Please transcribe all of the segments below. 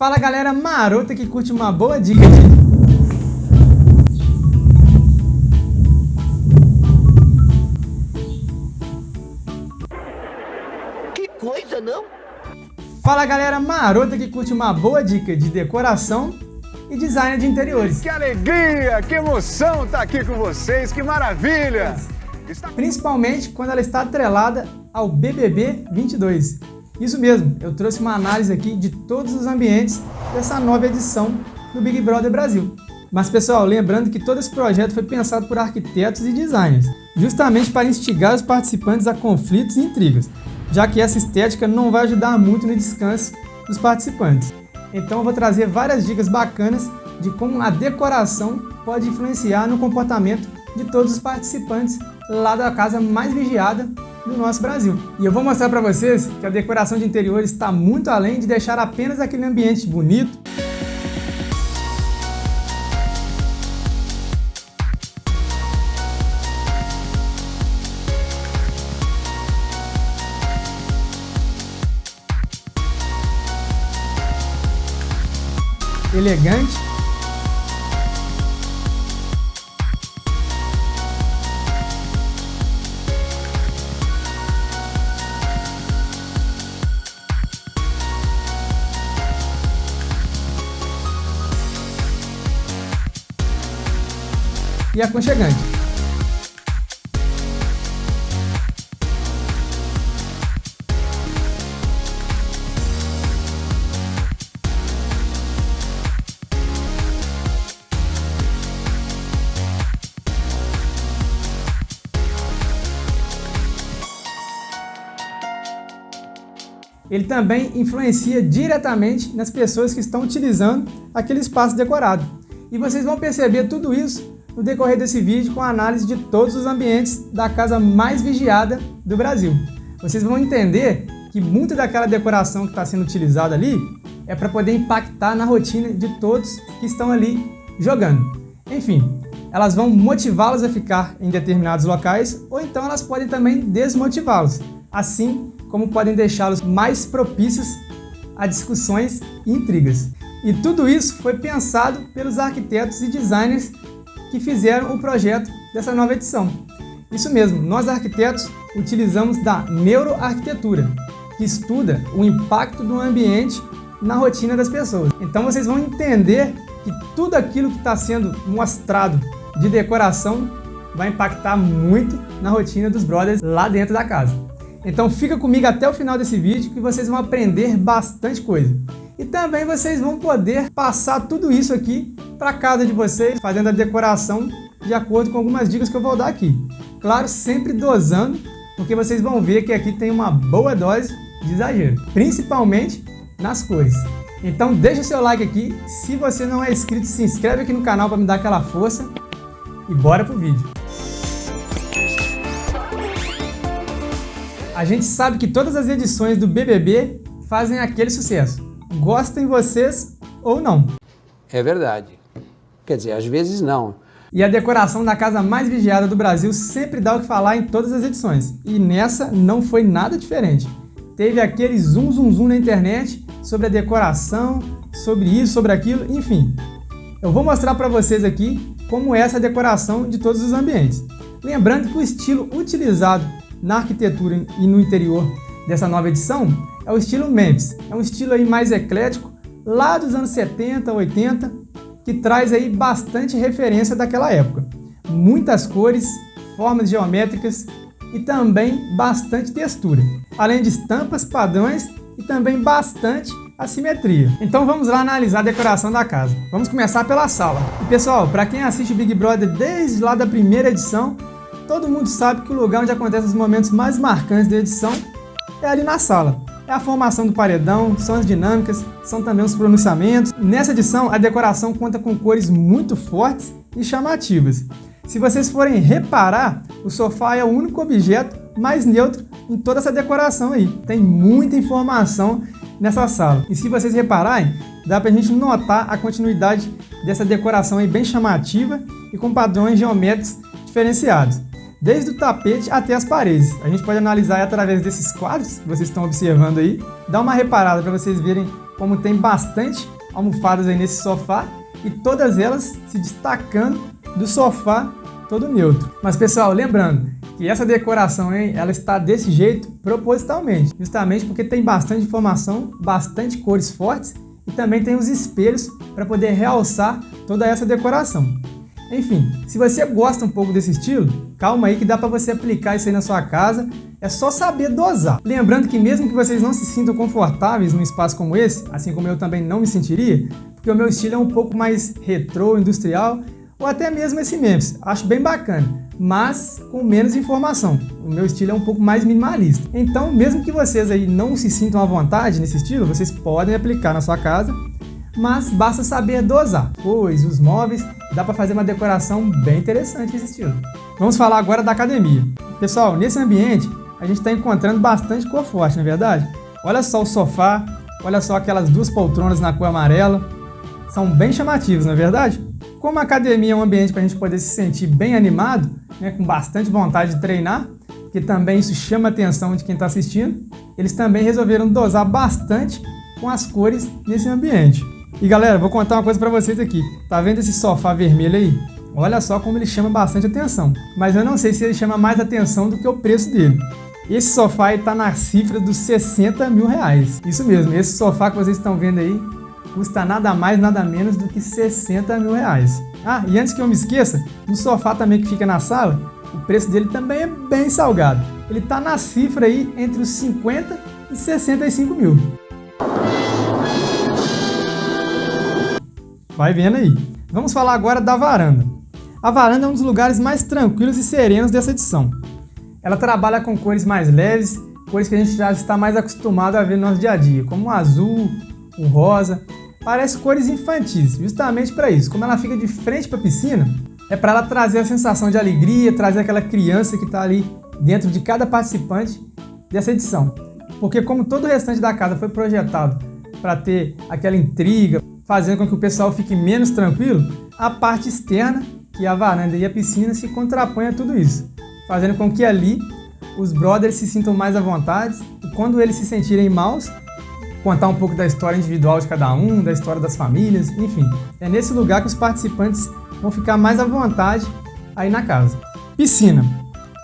Fala galera marota que curte uma boa dica de... Que coisa, não? Fala galera marota que curte uma boa dica de decoração e design de interiores. Que alegria, que emoção estar aqui com vocês, que maravilha! Principalmente quando ela está atrelada ao BBB 22. Isso mesmo, eu trouxe uma análise aqui de todos os ambientes dessa nova edição do Big Brother Brasil. Mas pessoal, lembrando que todo esse projeto foi pensado por arquitetos e designers, justamente para instigar os participantes a conflitos e intrigas, já que essa estética não vai ajudar muito no descanso dos participantes. Então eu vou trazer várias dicas bacanas de como a decoração pode influenciar no comportamento de todos os participantes lá da casa mais vigiada do nosso Brasil. E eu vou mostrar para vocês que a decoração de interiores está muito além de deixar apenas aquele ambiente bonito, elegante, e aconchegante. Ele também influencia diretamente nas pessoas que estão utilizando aquele espaço decorado. E vocês vão perceber tudo isso no decorrer desse vídeo com a análise de todos os ambientes da casa mais vigiada do Brasil. Vocês vão entender que muita daquela decoração que está sendo utilizada ali é para poder impactar na rotina de todos que estão ali jogando. Enfim, elas vão motivá-los a ficar em determinados locais ou então elas podem também desmotivá-los, assim como podem deixá-los mais propícios a discussões e intrigas. E tudo isso foi pensado pelos arquitetos e designers que fizeram o projeto dessa nova edição. Isso mesmo, nós arquitetos utilizamos da neuroarquitetura, que estuda o impacto do ambiente na rotina das pessoas. Então vocês vão entender que tudo aquilo que está sendo mostrado de decoração vai impactar muito na rotina dos brothers lá dentro da casa. Então fica comigo até o final desse vídeo que vocês vão aprender bastante coisa. E também vocês vão poder passar tudo isso aqui para casa de vocês, fazendo a decoração de acordo com algumas dicas que eu vou dar aqui. Claro, sempre dosando, porque vocês vão ver que aqui tem uma boa dose de exagero, principalmente nas cores. Então deixa o seu like aqui, se você não é inscrito, se inscreve aqui no canal para me dar aquela força e bora pro vídeo. A gente sabe que todas as edições do BBB fazem aquele sucesso. Gostem vocês ou não. É verdade. Quer dizer, às vezes não. E a decoração da casa mais vigiada do Brasil sempre dá o que falar em todas as edições. E nessa não foi nada diferente. Teve aquele zoom na internet sobre a decoração, sobre isso, sobre aquilo, enfim. Eu vou mostrar para vocês aqui como é essa decoração de todos os ambientes. Lembrando que o estilo utilizado na arquitetura e no interior dessa nova edição é o estilo Memphis. É um estilo aí mais eclético, lá dos anos 70, 80, que traz aí bastante referência daquela época. Muitas cores, formas geométricas e também bastante textura. Além de estampas, padrões e também bastante assimetria. Então vamos lá analisar a decoração da casa. Vamos começar pela sala. E pessoal, para quem assiste o Big Brother desde lá da primeira edição, todo mundo sabe que o lugar onde acontecem os momentos mais marcantes da edição é ali na sala. É a formação do paredão, são as dinâmicas, são também os pronunciamentos. Nessa edição, a decoração conta com cores muito fortes e chamativas. Se vocês forem reparar, o sofá é o único objeto mais neutro em toda essa decoração aí. Tem muita informação nessa sala. E se vocês repararem, dá pra gente notar a continuidade dessa decoração aí bem chamativa e com padrões geométricos diferenciados. Desde o tapete até as paredes. A gente pode analisar através desses quadros que vocês estão observando aí. Dá uma reparada para vocês verem como tem bastante almofadas aí nesse sofá e todas elas se destacando do sofá todo neutro. Mas pessoal, lembrando que essa decoração aí, ela está desse jeito propositalmente, justamente porque tem bastante informação, bastante cores fortes e também tem os espelhos para poder realçar toda essa decoração. Enfim, se você gosta um pouco desse estilo, calma aí que dá para você aplicar isso aí na sua casa, é só saber dosar. Lembrando que mesmo que vocês não se sintam confortáveis num espaço como esse, assim como eu também não me sentiria, porque o meu estilo é um pouco mais retrô, industrial, ou até mesmo esse Memphis, acho bem bacana, mas com menos informação. O meu estilo é um pouco mais minimalista. Então, mesmo que vocês aí não se sintam à vontade nesse estilo, vocês podem aplicar na sua casa, mas basta saber dosar, pois os móveis dá para fazer uma decoração bem interessante nesse estilo. Vamos falar agora da academia. Pessoal, nesse ambiente a gente está encontrando bastante cor forte, não é verdade? Olha só o sofá, olha só aquelas duas poltronas na cor amarela, são bem chamativos, não é verdade? Como a academia é um ambiente para a gente poder se sentir bem animado, né, com bastante vontade de treinar, que também isso chama a atenção de quem está assistindo, eles também resolveram dosar bastante com as cores nesse ambiente. E galera, vou contar uma coisa para vocês aqui. Tá vendo esse sofá vermelho aí? Olha só como ele chama bastante atenção. Mas eu não sei se ele chama mais atenção do que o preço dele. Esse sofá aí tá na cifra dos 60 mil reais. Isso mesmo, esse sofá que vocês estão vendo aí custa nada mais, nada menos do que 60 mil reais. Ah, e antes que eu me esqueça, no sofá também que fica na sala, o preço dele também é bem salgado. Ele tá na cifra aí entre os 50 e 65 mil. Vai vendo aí. Vamos falar agora da varanda. A varanda é um dos lugares mais tranquilos e serenos dessa edição. Ela trabalha com cores mais leves, cores que a gente já está mais acostumado a ver no nosso dia a dia, como o azul, o rosa. Parece cores infantis, justamente para isso. Como ela fica de frente para a piscina, é para ela trazer a sensação de alegria, trazer aquela criança que está ali dentro de cada participante dessa edição. Porque como todo o restante da casa foi projetado para ter aquela intriga, fazendo com que o pessoal fique menos tranquilo, a parte externa, que é a varanda e a piscina, se contrapõe a tudo isso, fazendo com que ali os brothers se sintam mais à vontade e quando eles se sentirem maus, contar um pouco da história individual de cada um, da história das famílias, enfim. É nesse lugar que os participantes vão ficar mais à vontade aí na casa. Piscina.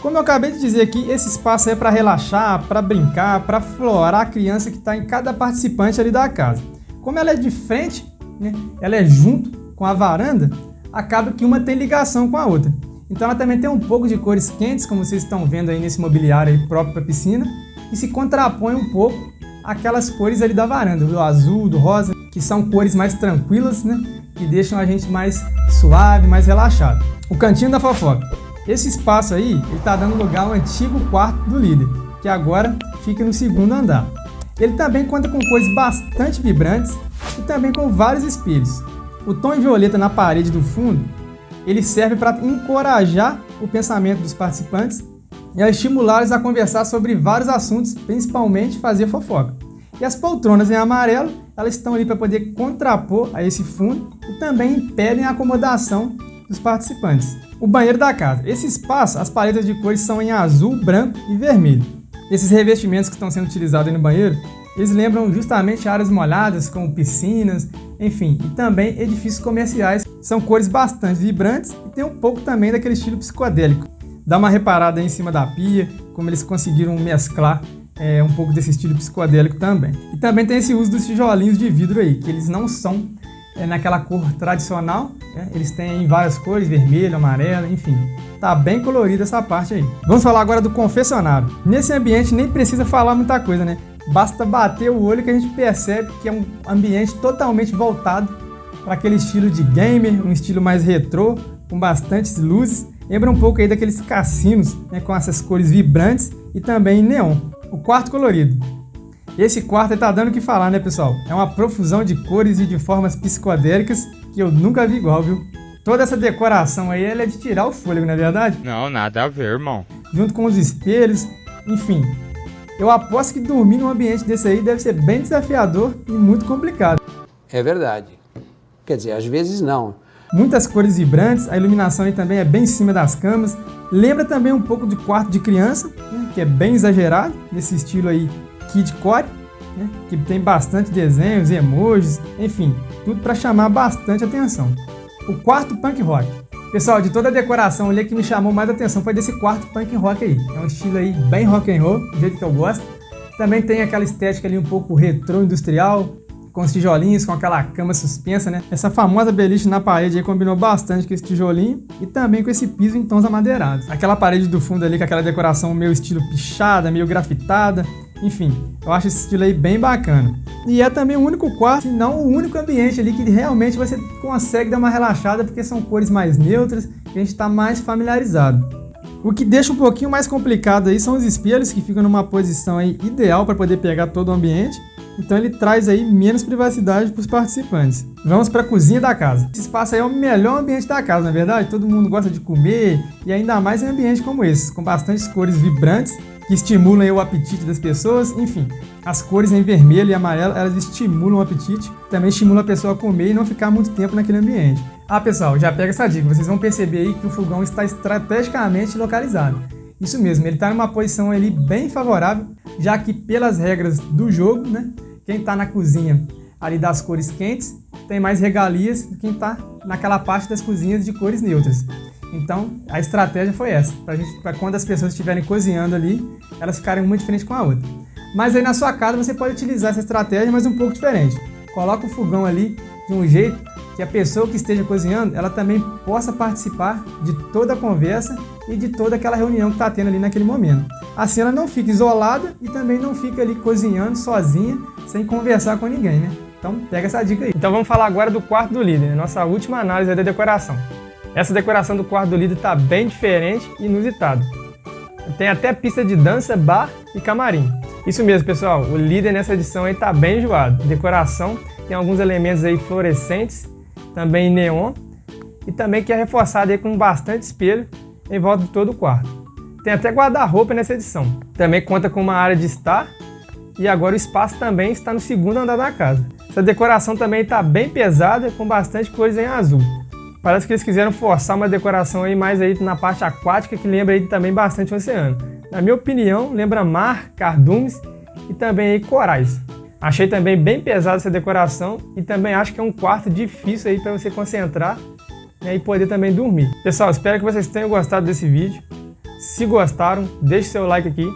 Como eu acabei de dizer aqui, esse espaço é para relaxar, para brincar, para aflorar a criança que está em cada participante ali da casa. Como ela é de frente, né, ela é junto com a varanda, acaba que uma tem ligação com a outra. Então ela também tem um pouco de cores quentes, como vocês estão vendo aí nesse mobiliário aí próprio para a piscina, e se contrapõe um pouco aquelas cores ali da varanda, do azul, do rosa, que são cores mais tranquilas, né, que deixam a gente mais suave, mais relaxado. O cantinho da fofoca. Esse espaço aí, ele está dando lugar ao antigo quarto do líder, que agora fica no segundo andar. Ele também conta com cores bastante vibrantes e também com vários espelhos. O tom em violeta na parede do fundo, ele serve para encorajar o pensamento dos participantes e a estimulá-los a conversar sobre vários assuntos, principalmente fazer fofoca. E as poltronas em amarelo, elas estão ali para poder contrapor a esse fundo e também impedem a acomodação dos participantes. O banheiro da casa. Esse espaço, as paletas de cores são em azul, branco e vermelho. Esses revestimentos que estão sendo utilizados aí no banheiro, eles lembram justamente áreas molhadas, como piscinas, enfim, e também edifícios comerciais. São cores bastante vibrantes e tem um pouco também daquele estilo psicodélico. Dá uma reparada aí em cima da pia, como eles conseguiram mesclar um pouco desse estilo psicodélico também. E também tem esse uso dos tijolinhos de vidro aí, que eles não são naquela cor tradicional, né? Eles têm várias cores, vermelho, amarelo, enfim. Tá bem colorida essa parte aí. Vamos falar agora do confessionário. Nesse ambiente nem precisa falar muita coisa, né? Basta bater o olho que a gente percebe que é um ambiente totalmente voltado para aquele estilo de gamer, um estilo mais retrô, com bastantes luzes. Lembra um pouco aí daqueles cassinos, né, com essas cores vibrantes e também neon. O quarto colorido. Esse quarto tá dando o que falar, né, pessoal? É uma profusão de cores e de formas psicodélicas que eu nunca vi igual, viu? Toda essa decoração aí, ela é de tirar o fôlego, não é verdade? Não, nada a ver, irmão. Junto com os espelhos, enfim. Eu aposto que dormir num ambiente desse aí deve ser bem desafiador e muito complicado. É verdade. Quer dizer, às vezes não. Muitas cores vibrantes, a iluminação aí também é bem em cima das camas. Lembra também um pouco de quarto de criança, né, que é bem exagerado, nesse estilo aí kidcore. né, que tem bastante desenhos, emojis, enfim, tudo para chamar bastante atenção. O quarto punk rock. Pessoal, de toda a decoração ali, que me chamou mais atenção foi desse quarto punk rock aí. É um estilo aí bem rock and roll, do jeito que eu gosto. Também tem aquela estética ali um pouco retrô industrial, com os tijolinhos, com aquela cama suspensa, né? Essa famosa beliche na parede aí combinou bastante com esse tijolinho e também com esse piso em tons amaderados. Aquela parede do fundo ali com aquela decoração meio estilo pichada, meio grafitada. Enfim, eu acho esse estilo aí bem bacana. E é também o único quarto, se não o único ambiente ali que realmente você consegue dar uma relaxada, porque são cores mais neutras e a gente está mais familiarizado. O que deixa um pouquinho mais complicado aí são os espelhos, que ficam numa posição aí ideal para poder pegar todo o ambiente. Então ele traz aí menos privacidade para os participantes. Vamos para a cozinha da casa. Esse espaço aí é o melhor ambiente da casa, na verdade. Todo mundo gosta de comer e ainda mais em ambientes como esse, com bastantes cores vibrantes que estimulam aí o apetite das pessoas. Enfim, as cores em vermelho e amarelo, elas estimulam o apetite. Também estimulam a pessoa a comer e não ficar muito tempo naquele ambiente. Ah, pessoal, já pega essa dica. Vocês vão perceber aí que o fogão está estrategicamente localizado. Isso mesmo, ele está em uma posição ali bem favorável, já que pelas regras do jogo, né, quem está na cozinha ali das cores quentes tem mais regalias do que quem está naquela parte das cozinhas de cores neutras. Então, a estratégia foi essa, para quando as pessoas estiverem cozinhando ali, elas ficarem muito diferentes com a outra. Mas aí na sua casa você pode utilizar essa estratégia, mas um pouco diferente. Coloca o fogão ali de um jeito que a pessoa que esteja cozinhando, ela também possa participar de toda a conversa e de toda aquela reunião que está tendo ali naquele momento. Assim ela não fica isolada e também não fica ali cozinhando sozinha, sem conversar com ninguém, né? Então pega essa dica aí. Então vamos falar agora do quarto do líder, né? Nossa última análise da decoração. Essa decoração do quarto do líder está bem diferente e inusitada. Tem até pista de dança, bar e camarim. Isso mesmo, pessoal, o líder nessa edição aí está bem enjoado. A decoração tem alguns elementos aí fluorescentes, também neon, e também que é reforçado aí com bastante espelho em volta de todo o quarto. Tem até guarda-roupa nessa edição. Também conta com uma área de estar, e agora o espaço também está no segundo andar da casa. Essa decoração também está bem pesada, com bastante cores em azul. Parece que eles quiseram forçar uma decoração aí mais aí na parte aquática, que lembra aí também bastante o oceano. Na minha opinião, lembra mar, cardumes e também aí corais. Achei também bem pesada essa decoração e também acho que é um quarto difícil aí para você concentrar, né, e poder também dormir. Pessoal, espero que vocês tenham gostado desse vídeo. Se gostaram, deixe seu like aqui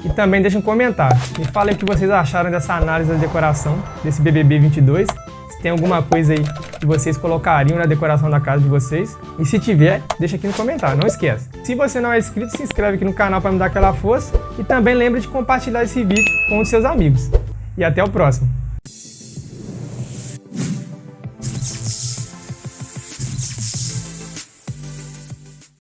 e também deixe um comentário. Me falem o que vocês acharam dessa análise da decoração desse BBB 22. Se tem alguma coisa aí que vocês colocariam na decoração da casa de vocês. E se tiver, deixa aqui no comentário, não esquece. Se você não é inscrito, se inscreve aqui no canal para me dar aquela força. E também lembre de compartilhar esse vídeo com os seus amigos. E até o próximo.